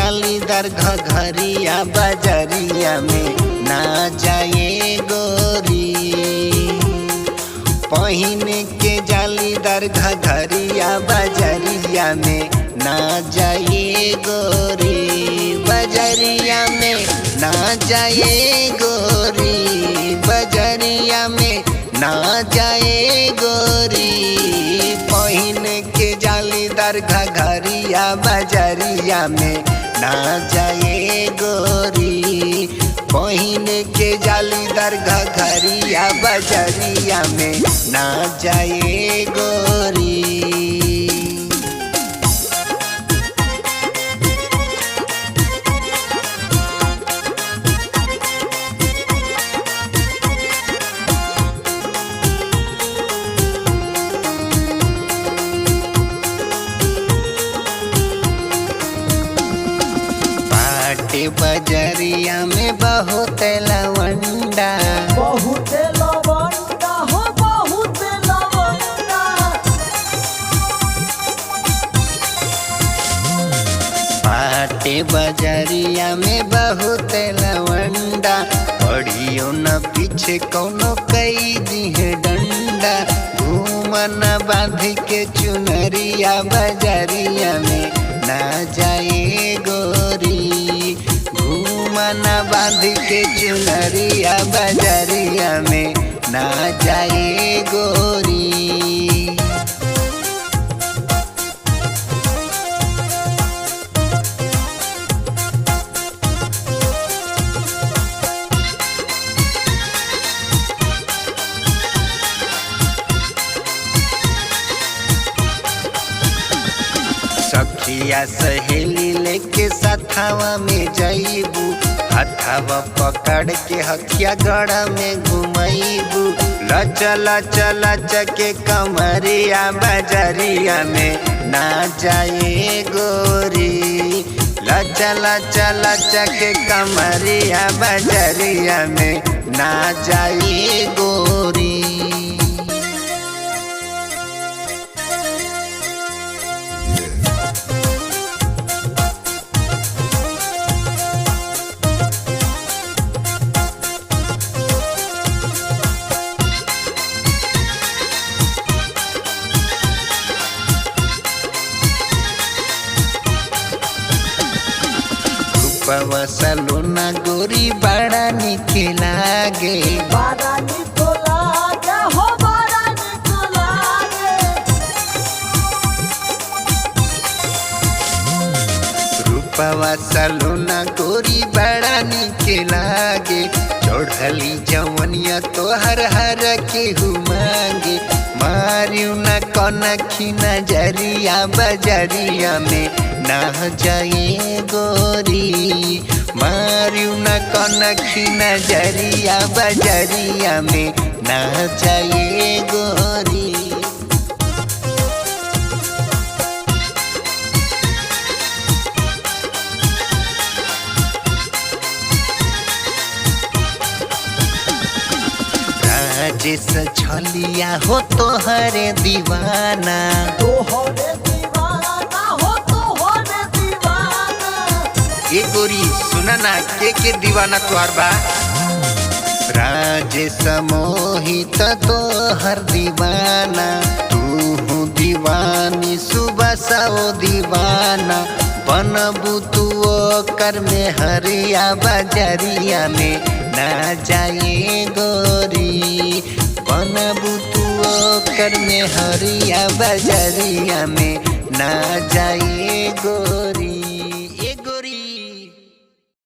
जालीदार घघरिया बजरिया में ना जाए गोरी। पहिन के जालीदार घघरिया बजरिया में ना जाए गोरी। बजरिया में ना जाए गोरी, बजरिया में ना जाए गोरी। पहिन के जालीदार घघरिया बजरिया में ना जाए गोरी। पहिन के जालीदार घघरिया बजरिया में ना जाए गोरी। बजरिया में बहुत लवंडा, बहुत लवंडा हो बहुत लवंडा। पाटे बजरिया में बहुत लवंडा। पढ़ियो न पीछे कौनो कई दिहे डंडा। घूमन बांध के चुनरिया बजरिया में ना जाए गोरी। घूमना बांध के चुनरिया बजरिया में ना जाए गोरी। सखिया सहेली लेके सथावा में जाइबू। हथावा पकड़ के हथिया गढ़ में घुमाइबू। लचला चला चके कमरिया बजरिया में ना जाए गोरी। लचला चला चके कमरिया बजरिया में ना जाए गोरी। सलोना गोरी बड़ा निक लागे। बड़ा निक लागे हो बड़ा निक लागे। रूपवा सलोना गोरी बड़ा निक लागे। चढ़ली जवनिया तोहर हर के मांगे। मारियो न कनखी नजरिया बजरिया में ना जाए गोरी। मारियो न कनखी नजरिया बजरिया में ना जाए गोरी। राजेश छलिया हो तोहरे दीवाना। तोहरे दीवाना हो तोहरे दीवाना। ये गोरी सुना ना के दीवाना तोहर बा। राजेश मोहित तोहर दीवाना। तू दीवानी सुबह सो दीवाना। बनबू तू कर में हरिया बजरिया में ना जाए गोरी। बनबू तू कर में हरिया बजरिया में ना जाए गोरी।